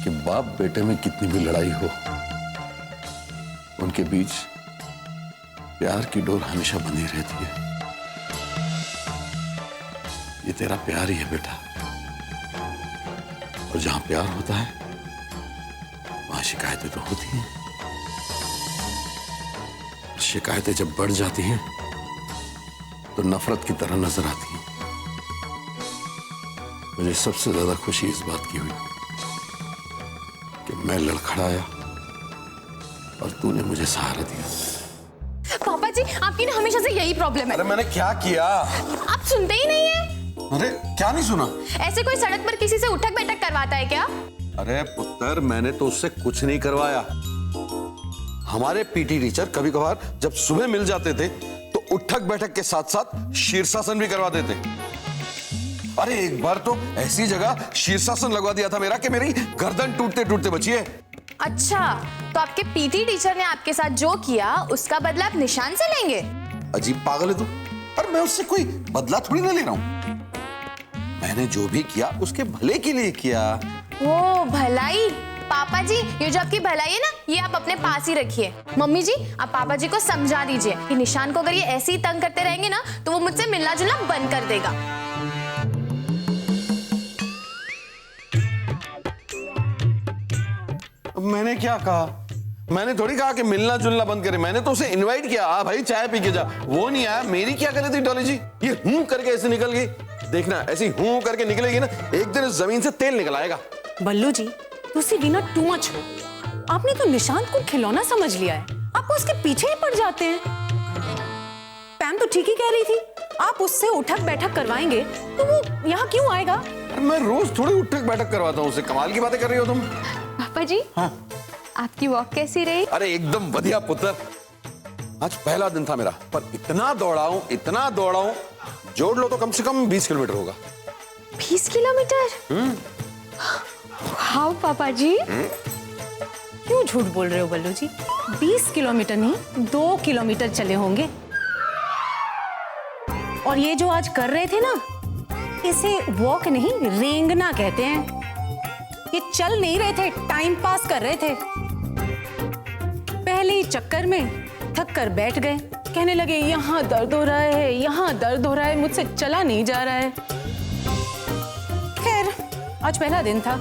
कि बाप बेटे में कितनी भी लड़ाई हो, उनके बीच प्यार की डोर हमेशा बनी रहती है। ये तेरा प्यार ही है बेटा, और जहां प्यार होता है वहां शिकायतें तो होती हैं। शिकायतें जब बढ़ जाती हैं तो नफरत की तरह नजर आती हैं। मुझे सबसे ज्यादा खुशी इस बात की हुई कि मैं लड़खड़ाया और तूने मुझे सहारा दिया। पापा जी, आपकी ना हमेशा से यही प्रॉब्लम है। अरे मैंने क्या किया? आप सुनते ही नहीं है। अरे क्या नहीं सुना? ऐसे कोई सड़क पर किसी से उठक बैठक करवाता है क्या? अरे पुत्र, मैंने तो उससे कुछ नहीं करवाया। हमारे पीटी टीचर कभी कभार जब सुबह मिल जाते थे तो उठक बैठक के साथ साथ शीर्षासन भी करवा देते। अरे एक बार तो ऐसी जगह शीर्षासन लगवा दिया था मेरा कि मेरी गर्दन टूटते टूटते बची है। अच्छा, तो आपके पीटी टीचर ने आपके साथ जो किया उसका बदला आप निशान से लेंगे? अजीब पागल है तू। पर मैं उससे कोई बदला थोड़ी ना ले रहा हूं। मैंने जो भी किया उसके भले के लिए किया। ओ भलाई। पापा जी, ये जो आपकी भलाई है ना, ये आप अपने पास ही रखिए। मम्मी जी, आप पापा जी को समझा दीजिए कि निशान को अगर ये ऐसे ही तंग करते रहेंगे ना तो वो मुझसे मिलना जुलना बंद कर देगा। मैंने क्या कहा? मैंने थोड़ी कहा कि मिलना जुलना बंद करे। मैंने तो उसे इनवाइट किया, आ भाई चाय पी के जा। वो नहीं आया। मेरी क्या गलती डॉली जी? ये हूं करके ऐसे निकल गई। देखना, ऐसी हूं करके निकलेगी ना, एक दिन इस जमीन से तेल निकल आएगा। बल्लू जी, तुसी भी ना टू मच हो। आपने तो निशांत को खिलौना समझ लिया है, आप उसके पीछे ही पड़ जाते हैं। पैम तो ठीक ही कह रही थी, आप उससे उठक बैठक करवाएंगे तो वो यहाँ क्यों आएगा? मैं रोज थोड़ी उठक बैठक करवाता हूँ उसे। कमाल की बातें कर रही हो तुम। पापा जी, हाँ? आपकी वॉक कैसी रही? अरे एकदम बढ़िया पुत्र। आज पहला दिन था मेरा, पर इतना दौड़ा हूं, जोड़ लो तो कम से कम 20 किलोमीटर होगा। 20 किलोमीटर? हाँ पापा जी। क्यों झूठ बोल रहे हो बल्लू जी? 20 किलोमीटर नहीं, 2 किलोमीटर चले होंगे। और ये जो आज कर रहे थे ना, इसे वॉक नहीं रेंगना कहते हैं। ये चल नहीं रहे थे, टाइम पास कर रहे थे। पहले ही चक्कर में थक कर बैठ गए, कहने लगे यहाँ दर्द हो रहा है, यहाँ दर्द हो रहा है, मुझसे चला नहीं जा रहा है। खैर, आज पहला दिन था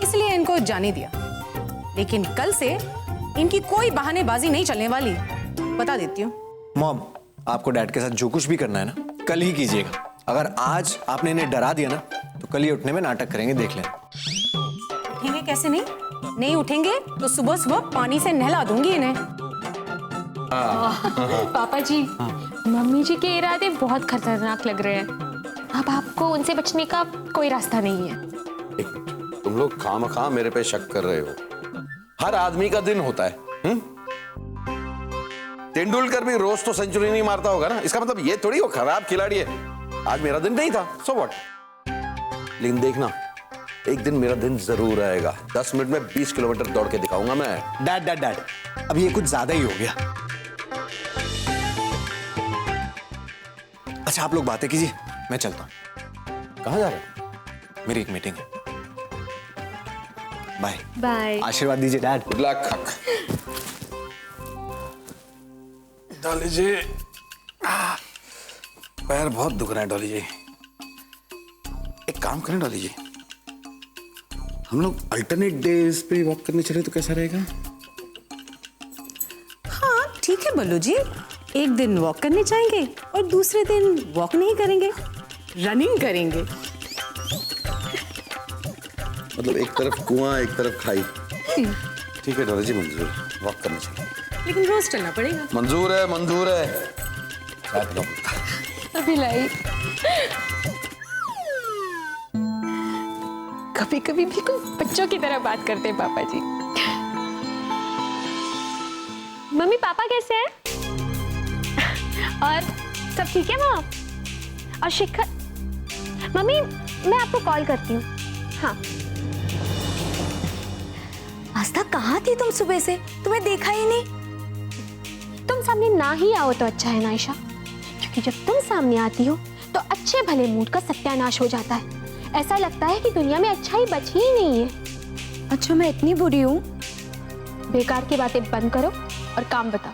इसलिए इनको जाने दिया, लेकिन कल से इनकी कोई बहानेबाजी नहीं चलने वाली, बता देती हूँ। मॉम, आपको डैड के साथ जो कुछ भी करना है ना, कल ही कीजिएगा। अगर आज आपने इन्हें डरा दिया ना तो कल ही उठने में नाटक करेंगे, देख लेना। उठेंगे कैसे? नहीं उठेंगे तो सुबह सुबह पानी से नहला दूंगी इन्हें। पापा जी, मम्मी जी के इरादे बहुत खतरनाक लग रहे हैं। अब आपको उनसे बचने का कोई रास्ता नहीं है। तुम लोग खामखा मेरे पे शक कर रहे हो। हर आदमी का दिन होता है। तेंदुलकर भी रोज तो सेंचुरी नहीं मारता होगा ना, इसका मतलब ये थोड़ी वो खराब खिलाड़ी है। आज मेरा दिन नहीं था, सो व्हाट। लेकिन देखना, एक दिन मेरा दिन जरूर आएगा। 10 मिनट में 20 किलोमीटर दौड़ के दिखाऊंगा मैं। डैड, अब ये कुछ ज्यादा ही हो गया। अच्छा, आप लोग बातें कीजिए, मैं चलता हूँ। कहाँ जा रहे हो? मेरी एक मीटिंग है। Bye bye. आशीर्वाद दीजिए dad. Good luck. Dolly ji, पैर बहुत दुख रहे हैं डॉली जी। एक काम करें डॉली जी, हम लोग अल्टरनेट डेज पे वॉक करने चले तो कैसा रहेगा? हाँ ठीक है बल्लू जी, एक दिन वॉक करने जाएंगे और दूसरे दिन वॉक नहीं करेंगे, रनिंग करेंगे। मतलब एक तरफ कुआं एक तरफ खाई। ठीक है डॉली जी, मंजूर है, वॉक करना चाहिए। लेकिन रोज चलना पड़ेगा। मंजूर है, मंजूर है। अभी लाई। कभी कभी भी कोई बच्चों की तरह बात करते हैं पापा जी। मम्मी पापा कैसे हैं? और सब ठीक है वहाँ? और शिखर? मम्मी मैं आपको कॉल करती हूँ। हाँ। आस्था, कहाँ थी तुम सुबह से? तुम्हें देखा ही नहीं। तुम सामने ना ही आओ तो अच्छा है ना आयशा, क्योंकि जब तुम सामने आती हो तो अच्छे भले मूड का सत्यानाश हो जाता है। ऐसा लगता है कि दुनिया में अच्छा ही बची ही नहीं है। अच्छा मैं इतनी बुरी हूँ? बेकार की बातें बंद करो और काम बताओ।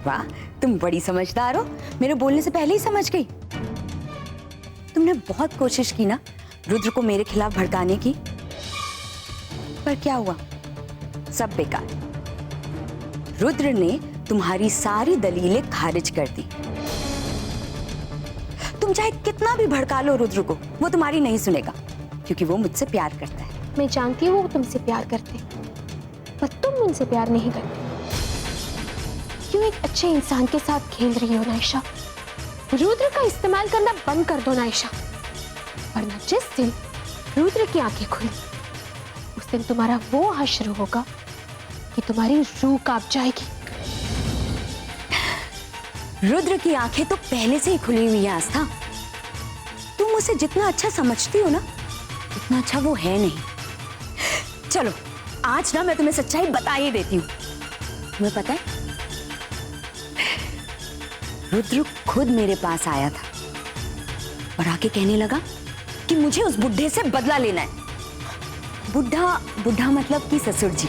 वाह, तुम बड़ी समझदार हो, मेरे बोलने से पहले ही समझ गई। तुमने बहुत कोशिश की ना रुद्र को मेरे खिलाफ भड़काने की, पर क्या हुआ? सब बेकार। रुद्र ने तुम्हारी सारी दलीलें खारिज कर दी। तुम चाहे कितना भी भड़का लो रुद्र को, वो तुम्हारी नहीं सुनेगा, क्योंकि वो मुझसे प्यार करता है। मैं जानती हूँ वो तुमसे प्यार करते, पर तुम उनसे प्यार नहीं करते। क्यों एक अच्छे इंसान के साथ खेल रही हो नायशा? रुद्र का इस्तेमाल करना बंद कर दो नायशा, वरना जिस दिन रुद्र की आंखें खुली उस दिन तुम्हारा वो हश्र होगा कि तुम्हारी रूह कांप जाएगी। रुद्र की आंखें तो पहले से ही खुली हुई है आस्था। तुम उसे जितना अच्छा समझती हो ना, उतना अच्छा वो है नहीं। चलो आज ना मैं तुम्हें सच्चाई बता ही देती हूँ। तुम्हें पता है रुद्र खुद मेरे पास आया था और आके कहने लगा कि मुझे उस बुढ़े से बदला लेना है। बुढ़ा मतलब कि ससुर जी।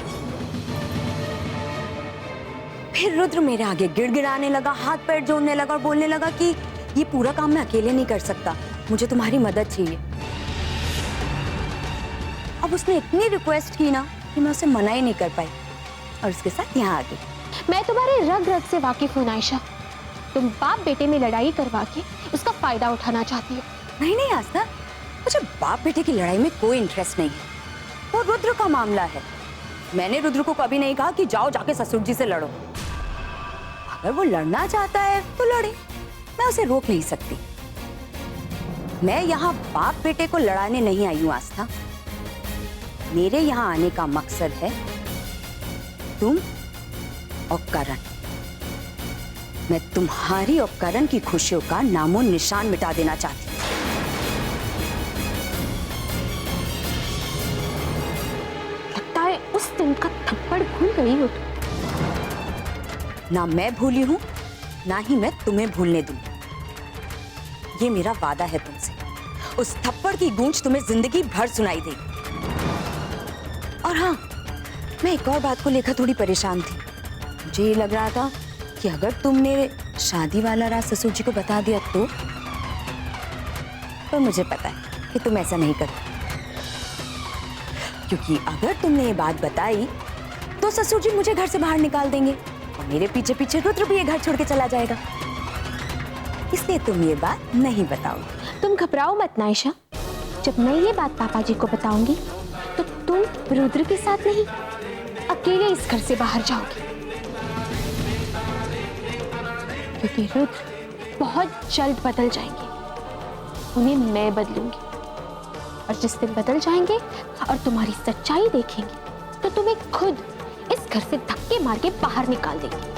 फिर रुद्र मेरे आगे गिड़गिड़ाने लगा, हाथ पैर जोड़ने लगा और बोलने लगा कि ये पूरा काम मैं अकेले नहीं कर सकता, मुझे तुम्हारी मदद चाहिए। अब उसने इतनी रिक्वेस्ट की ना कि मैं उसे मना ही नहीं कर पाई और उसके साथ यहाँ आ गई। मैं तुम्हारे रग रग से वाकिफ हूँ नायशा। तुम बाप बेटे में लड़ाई करवा के उसका फायदा उठाना चाहती हो। नहीं आस्था, मुझे बाप बेटे की लड़ाई में कोई इंटरेस्ट नहीं है। वो रुद्र का मामला है। मैंने रुद्र को कभी नहीं कहा कि जाओ जाके ससुर जी से लड़ो। अगर वो लड़ना चाहता है तो लड़े, मैं उसे रोक नहीं सकती। मैं यहाँ बाप बेटे को लड़ाने नहीं आई हूँ आस्था। मेरे यहाँ आने का मकसद है तुम और करण। मैं तुम्हारी और करण की खुशियों का नामो निशान मिटा देना चाहती हूँ। लगता है उस दिन का थप्पड़ भूल गई हो तुम। ना मैं भूली हूं, ना ही मैं तुम्हें भूलने दूं। ये मेरा वादा है तुमसे। उस थप्पड़ की गूंज तुम्हें जिंदगी भर सुनाई देगी। और हाँ, मैं एक और बात को लेकर थोड़ी परेशान थी। मुझे ये लग रहा था कि अगर तुमने शादी वाला राज ससुर जी को बता दिया तो, पर मुझे पता है कि तुम ऐसा नहीं करोगे, क्योंकि अगर तुमने ये बात बताई तो ससुर जी मुझे घर से बाहर निकाल देंगे और मेरे पीछे पीछे रुद्र भी ये घर छोड़ के चला जाएगा। इसलिए तुम ये बात नहीं बताओगे। तुम घबराओ मत नायशा। जब मैं ये बात पापा जी को बताऊंगी तो तुम रुद्र के साथ नहीं, अकेले इस घर से बाहर जाओगी, क्योंकि रुद्र बहुत जल्द बदल जाएंगे। उन्हें मैं बदलूंगी और जिस दिन बदल जाएंगे और तुम्हारी सच्चाई देखेंगे तो तुम्हें खुद इस घर से धक्के मार के बाहर निकाल देंगे।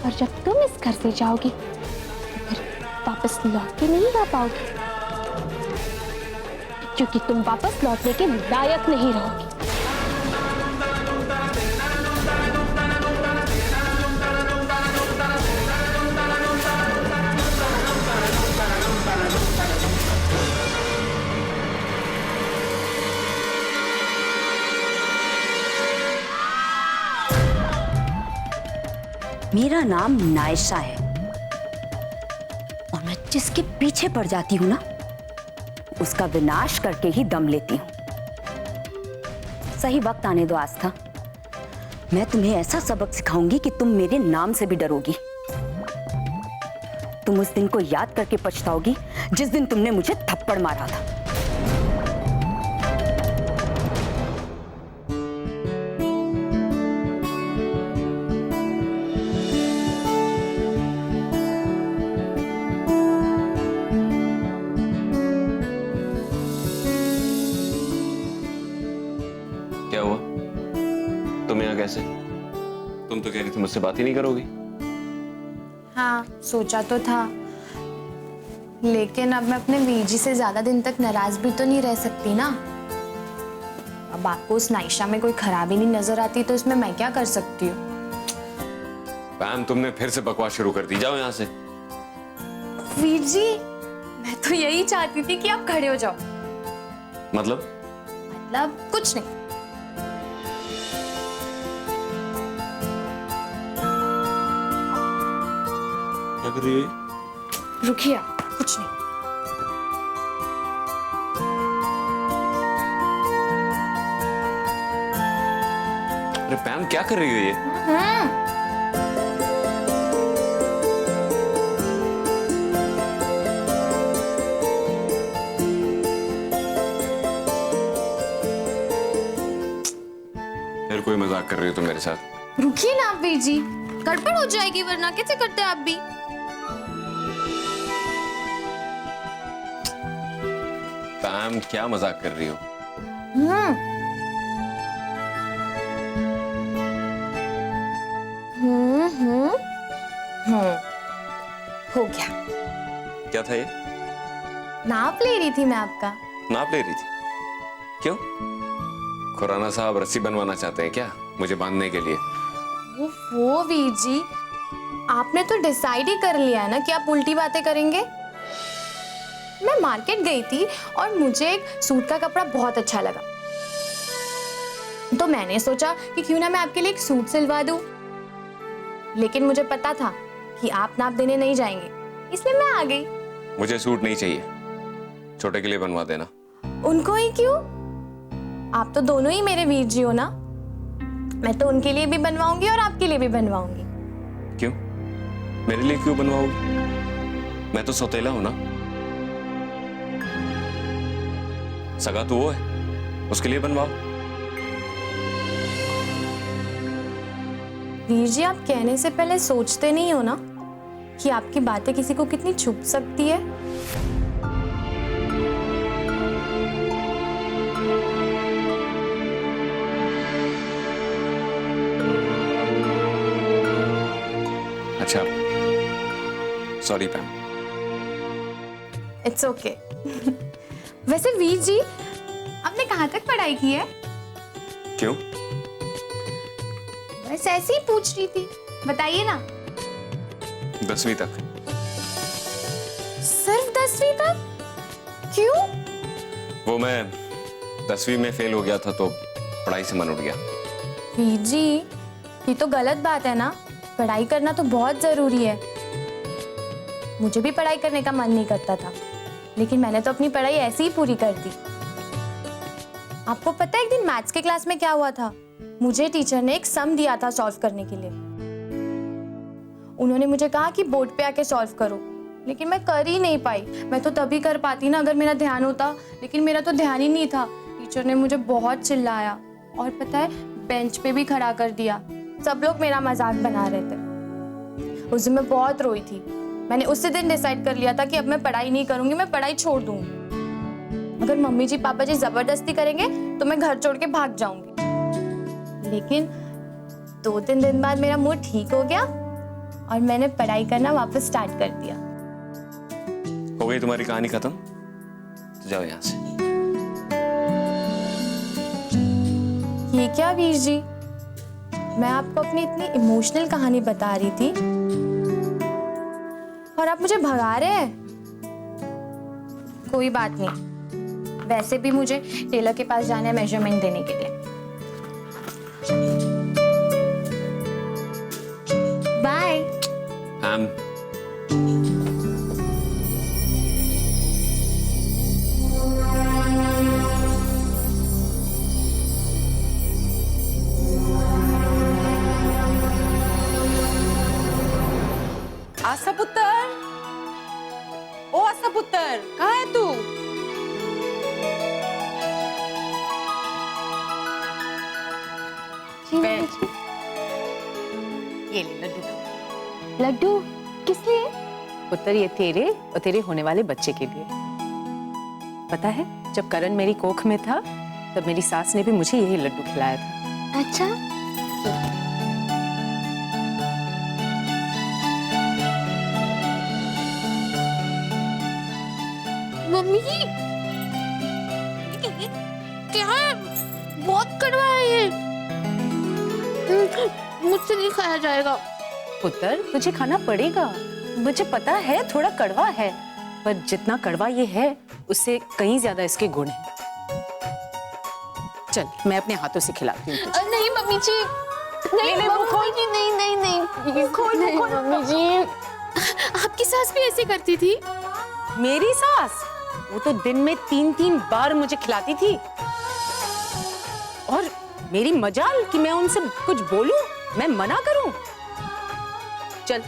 और जब तुम इस घर से जाओगी तो फिर वापस लौट के नहीं आ पाओगी, क्योंकि तुम वापस लौटने के लायक नहीं रहोगी। मेरा नाम नायशा है और मैं जिसके पीछे पड़ जाती हूं ना, उसका विनाश करके ही दम लेती हूं। सही वक्त आने दो आस्था, मैं तुम्हें ऐसा सबक सिखाऊंगी कि तुम मेरे नाम से भी डरोगी। तुम उस दिन को याद करके पछताओगी जिस दिन तुमने मुझे थप्पड़ मारा था। क्या हुआ? तुम यहाँ कैसे? तुम तो कह रही थी मुझसे बात ही नहीं करोगी। हाँ, सोचा तो था, लेकिन अब मैं अपने वीर जी से ज्यादा दिन तक नाराज भी तो नहीं रह सकती ना। अब आपको उस नायशा में कोई खराबी नहीं नजर आती तो इसमें मैं क्या कर सकती हूँ? पैम, तुमने फिर से बकवास शुरू कर दी। जाओ यहाँ से। वीर जी, मैं तो यही चाहती थी कि आप खड़े हो जाओ। मतलब? मतलब कुछ नहीं। क्या कर रही है? रुकिए आप, कुछ नहीं। अरे पैम क्या कर रही है ये? फिर कोई मजाक कर रही हो तुम मेरे साथ? रुकिए ना आप वीर जी, गड़बड़ हो जाएगी वरना। कैसे करते हैं आप भी? पैम क्या मजाक कर रही हो? हो गया। क्या था ये? नाप ले रही थी मैं आपका। नाप ले रही थी? क्यों? खुराना साहब रस्सी बनवाना चाहते हैं क्या मुझे बांधने के लिए? वो वीर जी, आपने तो डिसाइड ही कर लिया है ना कि आप उल्टी बातें करेंगे। मैं मार्केट गई थी और मुझे एक सूट का कपड़ा बहुत अच्छा लगा, तो मैंने सोचा कि क्यों ना मैं आपके लिए एक सूट सिलवा दूं। लेकिन मुझे पता था कि आप नाप देने नहीं जाएंगे, इसलिए मैं आ गई। मुझे सूट नहीं चाहिए, छोटे के लिए बनवा देना। उनको ही क्यों? आप तो दोनों ही मेरे वीर जी हो ना। मैं तो उनके लिए भी बनवाऊंगी और आपके लिए भी बनवाऊंगी। क्यों? मेरे लिए क्यों बनवाओगी? मैं तो सौतेला हूं ना। सगा तो वो है, उसके लिए बनवाओ। वीर जी, आप कहने से पहले सोचते नहीं हो ना कि आपकी बातें किसी को कितनी चुभ सकती है। अच्छा, सॉरी पैम। It's okay. वैसे वीर जी, आपने कहाँ तक पढ़ाई की है? क्यों? बस ऐसे ही पूछ रही थी, बताइए ना। 10वीं तक। सिर्फ 10वीं तक? क्यों? वो मैं 10वीं में फेल हो गया था तो पढ़ाई से मन उठ गया। वीर जी, ये तो गलत बात है ना। पढ़ाई करना तो बहुत जरूरी है। मुझे भी पढ़ाई करने का मन नहीं करता था, लेकिन मैंने तो अपनी पढ़ाई ऐसे ही पूरी कर दी। आपको पता है एक दिन मैथ्स के क्लास में क्या हुआ था? मुझे टीचर ने एक सम दिया था सॉल्व करने के लिए। उन्होंने मुझे कहा कि बोर्ड पे आके सॉल्व करो, लेकिन मैं कर ही नहीं पाई। मैं तो तभी कर पाती ना अगर मेरा ध्यान होता, लेकिन मेरा तो ध्यान ही नहीं था। टीचर ने मुझे बहुत चिल्लाया और पता है बेंच पे भी खड़ा कर दिया। सब लोग मेरा मजाक बना रहे थे। उस दिन मैं बहुत रोई थी। मैंने उसी दिन डिसाइड कर लिया था कि अब मैं पढ़ाई नहीं करूंगी, मैं पढ़ाई छोड़ दूंगी। अगर मम्मी जी पापा जी जबरदस्ती करेंगे तो मैं घर छोड़ के भाग जाऊंगी। लेकिन 2-3 दिन बाद मेरा मूड ठीक हो गया और मैंने पढ़ाई करना वापस स्टार्ट कर दिया। हो गई तुम्हारी कहानी खत्म? तो जाओ यहाँ से। ये क्या वीर जी, मैं आपको अपनी इतनी इमोशनल कहानी बता रही थी और आप मुझे भगा रहे हैं। कोई बात नहीं, वैसे भी मुझे टेलर के पास जाना है मेजरमेंट देने के लिए। बाय। आशा पुत्र, ओ आशा पुत्र, कहाँ है तू? ये ले लड्डू। लड्डू किस लिए? पुत्र, ये तेरे और तेरे होने वाले बच्चे के लिए। पता है, जब करण मेरी कोख में था तब मेरी सास ने भी मुझे यही लड्डू खिलाया था। अच्छा, मम्मी क्या है? बहुत कड़वा है ये, मुझसे नहीं खाया जाएगा। पुत्र, तुझे खाना पड़ेगा। मुझे पता है थोड़ा कड़वा है, पर जितना कड़वा ये है उससे कहीं ज्यादा इसके गुण हैं। चल मैं अपने हाथों से खिलाती हूँ तुझे। नहीं मम्मी जी, नहीं ले, मुंह खोल। मम्मी जी, नहीं नहीं नहीं खोल, नहीं, खोल। मम्मी जी, आपकी सास भी ऐसे करती थी? मेरी सास वो तो दिन में 3-3 बार मुझे खिलाती थी। और मेरी मजाल कि मैं उनसे कुछ बोलूं, मैं मना करूं। चल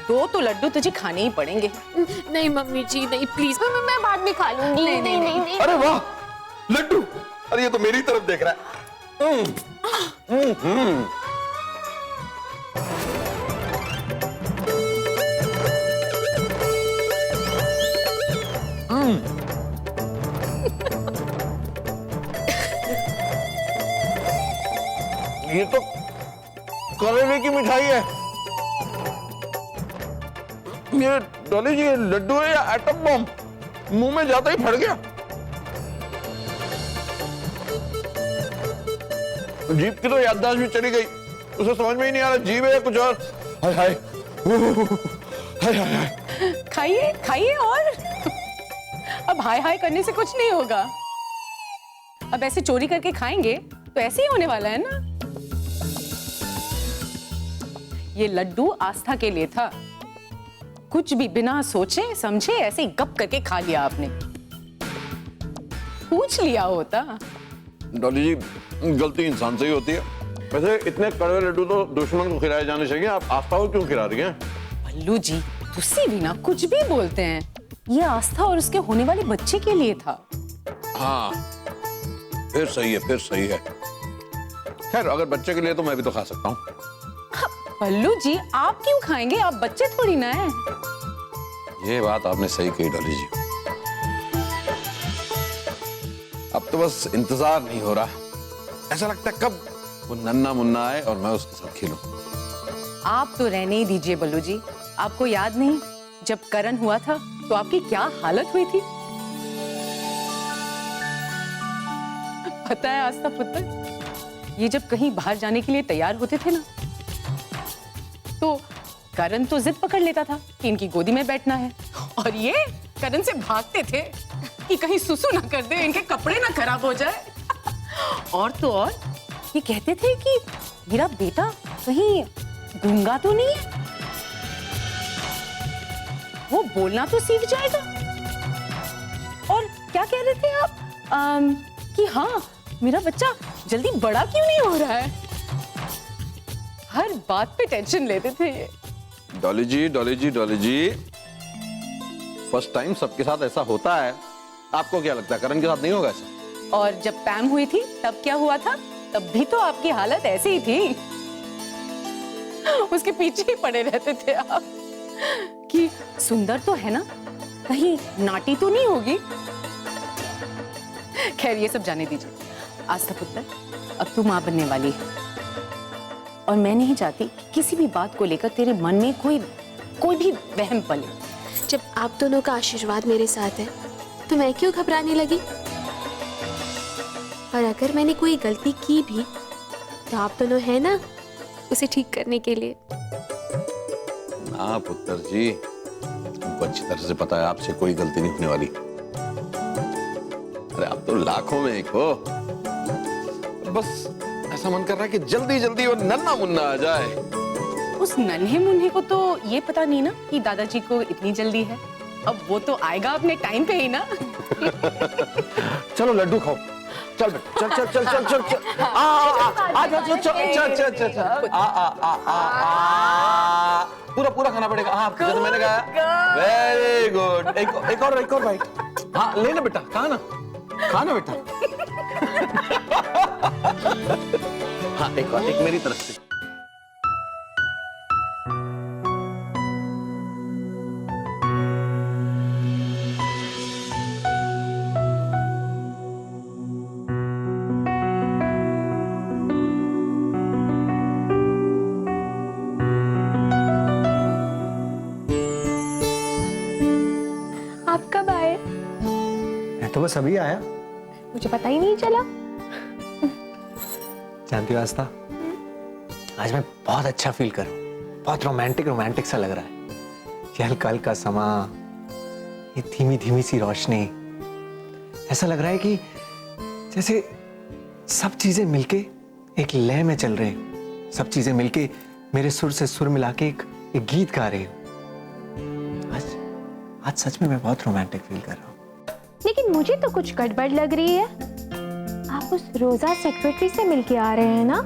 2 तो लड्डू तुझे खाने ही पड़ेंगे। नहीं मम्मी जी, नहीं प्लीज, मैं बाद में खा लूंगी। नहीं, नहीं, नहीं, नहीं। अरे वाह लड्डू, अरे ये तो मेरी तरफ देख रहा है। ये तो करेले की मिठाई है। ये डॉली जी लड्डू है या एटम बम? मुंह में जाता ही फट गया। जीभ की तो याददाश्त भी चली गई, उसे समझ में ही नहीं आ रहा जीभ है या कुछ और। हाय हाय हाय हाय हाय। खाइए खाइए और अब हाय हाय करने से कुछ नहीं होगा। अब ऐसे चोरी करके खाएंगे तो ऐसे ही होने वाला है ना। ये लड्डू आस्था के लिए था, कुछ भी बिना सोचे समझे ऐसे ही गप करके खा लिया आपने। पूछ लिया होता। डॉली जी गलती इंसान से ही होती है। वैसे इतने कड़वे लड्डू तो दुश्मन को खिलाए जाने चाहिए, आप आस्था को क्यों खिला रही हैं? बल्लू जी तुसी भी ना कुछ भी बोलते हैं। ये आस्था और उसके होने वाले बच्चे के लिए था। हाँ फिर सही है, फिर सही है। खैर अगर बच्चे के लिए तो मैं भी तो खा सकता हूँ। बल्लू जी आप क्यों खाएंगे, आप बच्चे थोड़ी ना हैं। ये बात आपने सही कही डॉली जी। अब तो बस इंतजार नहीं हो रहा, ऐसा लगता है कब वो नन्ना मुन्ना आए और मैं उसके साथ खेलूं। आप तो रहने ही दीजिए बल्लू जी। आपको याद नहीं जब करण हुआ था तो आपकी क्या हालत हुई थी? पता है आस्था पुत्र, ये जब कहीं बाहर जाने के लिए तैयार होते थे ना, तो करण तो जिद पकड़ लेता था कि इनकी गोदी में बैठना है, और ये करण से भागते थे कि कहीं सुसु ना कर दे, इनके कपड़े ना खराब हो जाए। और तो और ये कहते थे कि मेरा बेटा कहीं गूंगा तो नहीं है, वो बोलना तो सीख जाएगा। और क्या कह रहे थे आप कि हाँ मेरा बच्चा जल्दी बड़ा क्यों नहीं हो रहा है। हर बात पे टेंशन लेते थे ये। डॉली जी डॉली जी डॉली जी, फर्स्ट टाइम सबके साथ ऐसा होता है। आपको क्या लगता है करण के साथ नहीं होगा ऐसा? और जब पैम हुई थी तब क्या हुआ था? तब भी तो आपकी हालत ऐसी ही थी। उसके पीछे ही पड़े रहते थे आप कि सुंदर तो है ना, कहीं नाटी तो नहीं होगी। खैर ये सब जाने दीजिए। आस्था पुत्र अब तू मां बनने वाली है, और मैं नहीं चाहती कि किसी भी बात को लेकर तेरे मन में कोई भी वहम पले। जब आप दोनों का आशीर्वाद मेरे साथ है तो मैं क्यों घबराने लगी? और अगर मैंने कोई गलती की भी तो आप दोनों हैं ना उसे ठीक करने के लिए। ना पुत्र जी, हमको अच्छी तरह से पता है आपसे कोई गलती नहीं होने वाली। अरे आप तो लाखों में एक हो। बस ऐसा मन कर रहा है कि जल्दी जल्दी वो नन्ना मुन्ना आ जाए। उस नन्हे मुन्ने को तो ये पता नहीं ना कि दादाजी को इतनी जल्दी है। अब वो तो आएगा अपने टाइम पे ही ना। चलो लड्डू खाओ। चल बेटा, चल चल चल चल चल चल आ जा चल चल चल चल चल आ पूरा पूरा खाना पड़ेगा। हाँ जैसे मैंने कहा। Very good. एक और भाई। हाँ लेना बेटा, खाना बेटा। हाँ एक मेरी तरफ से। आप कब आए? मैं तो बस अभी आया। मुझे पता ही नहीं चला। जानती हो आस्था, आज मैं बहुत अच्छा फील कर रहा हूँ। बहुत रोमांटिक सा लग रहा है। ये हल्का हल्का समा, ये धीमी धीमी सी रोशनी, ऐसा लग रहा है कि जैसे सब चीजें मिलके एक लय में चल रहे हैं, सब चीजें मिलके मेरे सुर से सुर मिला के एक गीत गा रही हूँ। आज सच में मैं बहुत रोमांटिक फील कर रहा हूँ। लेकिन मुझे तो कुछ गड़बड़ लग रही है। आप उस रोजा सेक्रेटरी से मिलके आ रहे हैं ना?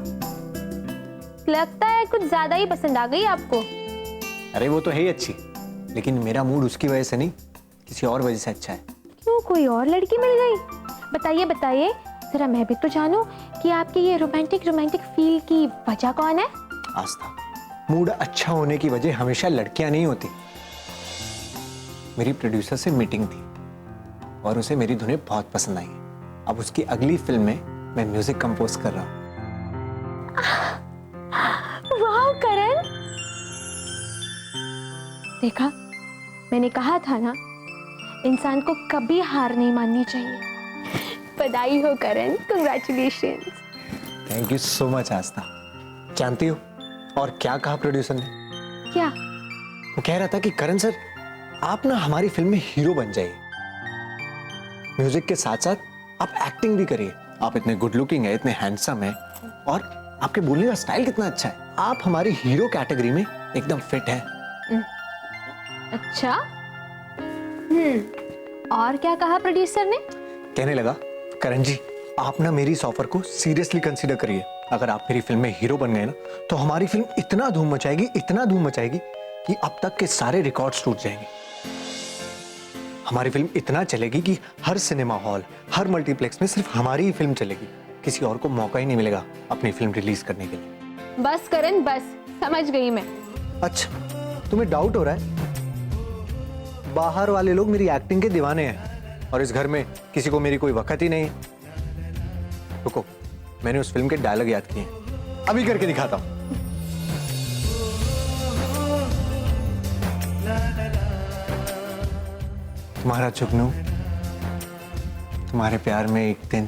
लगता है कुछ ज्यादा ही पसंद आ गई आपको। अरे वो तो है ही अच्छी, लेकिन मेरा मूड उसकी वजह से नहीं, किसी और वजह से अच्छा है। क्यों, कोई और लड़की मिल गई? बताइए बताइए, जरा मैं भी तो जानूं कि आपकी ये रोमांटिक फील की वजह कौन है? आस्था, मूड अच्छा होने की वजह हमेशा लड़कियां नहीं होती। मेरी प्रोड्यूसर से मीटिंग थी और उसे मेरी धुनें बहुत पसंद आई। अब उसकी अगली फिल्म में मैं म्यूजिक कंपोज कर रहा हूँ। वाह करण, देखा, मैंने कहा था ना, इंसान को कभी हार नहीं माननी चाहिए। बधाई हो Karan, congratulations. Thank you so much Aastha. जानती हो और क्या कहा प्रोड्यूसर ने? क्या? वो कह रहा था कि करण सर, आप ना हमारी फिल्म में हीरो बन जाइए, म्यूजिक के साथ साथ आप एक्टिंग भी करिए। आप इतने गुड लुकिंग है, इतने हैंडसम है, और आपके बोलने का स्टाइल कितना अच्छा है। आप हमारी हीरो कैटेगरी में एकदम फिट है। अच्छा, और क्या कहा प्रोड्यूसर ने? कहने लगा, करण जी, आप ना मेरी इस ऑफर को सीरियसली कंसीडर करिए। अगर आप मेरी फिल्म में हीरो बन गए ना, तो हमारी फिल्म इतना धूम मचाएगी कि अब तक के सारे रिकॉर्ड्स टूट जाएंगे। हमारी फिल्म इतना चलेगी कि हर सिनेमा हॉल, हर मल्टीप्लेक्स में सिर्फ हमारी ही फिल्म चलेगी। किसी और को मौका ही नहीं मिलेगा अपनी फिल्म रिलीज करने के लिए। बस करण बस, समझ गई मैं। अच्छा, तुम्हें डाउट हो रहा है? बाहर वाले लोग मेरी एक्टिंग के दीवाने हैं और इस घर में किसी को मेरी कोई वक्त ही नहीं है। रुको, मैंने उस फिल्म के डायलॉग याद किए हैं, अभी करके दिखाता हूं। तुम्हारा जुगनू तुम्हारे प्यार में एक दिन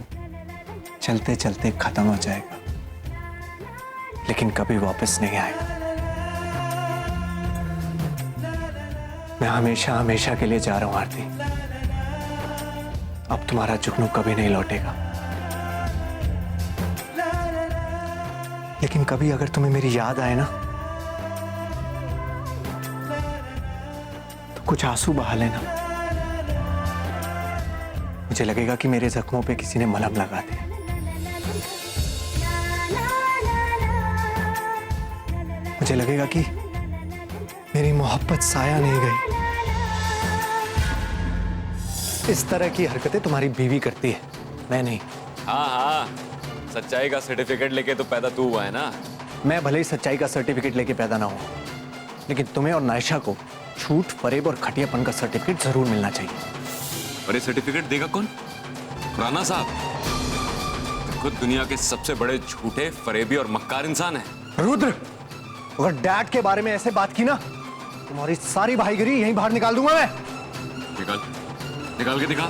चलते चलते खत्म हो जाएगा, लेकिन कभी वापस नहीं आएगा। मैं हमेशा के लिए जा रहा हूं आरती। अब तुम्हारा जुगनू कभी नहीं लौटेगा, लेकिन कभी अगर तुम्हें मेरी याद आए ना, तो कुछ आंसू बहा लेना। मुझे लगेगा कि मेरे जख्मों पे किसी ने मलहम लगा दिया। मुझे लगेगा कि मेरी मोहब्बत साया नहीं गई। इस तरह की हरकतें तुम्हारी बीवी करती है, मैं नहीं। हाँ, सच्चाई का सर्टिफिकेट लेके तो पैदा तू हुआ है ना। मैं भले ही सच्चाई का सर्टिफिकेट लेके पैदा ना हूं, लेकिन तुम्हें और नायशा को झूठ, फरेब और खटियापन का सर्टिफिकेट जरूर मिलना चाहिए। और ये सर्टिफिकेट देगा कौन? खुराना साहब खुद दुनिया के सबसे बड़े झूठे, फरेबी और मक्कार इंसान है। रुद्र, अगर डैड के बारे में ऐसे बात की ना, तुम्हारी सारी भाईगिरी यहीं बाहर निकाल दूंगा मैं। निकाल के दिखा।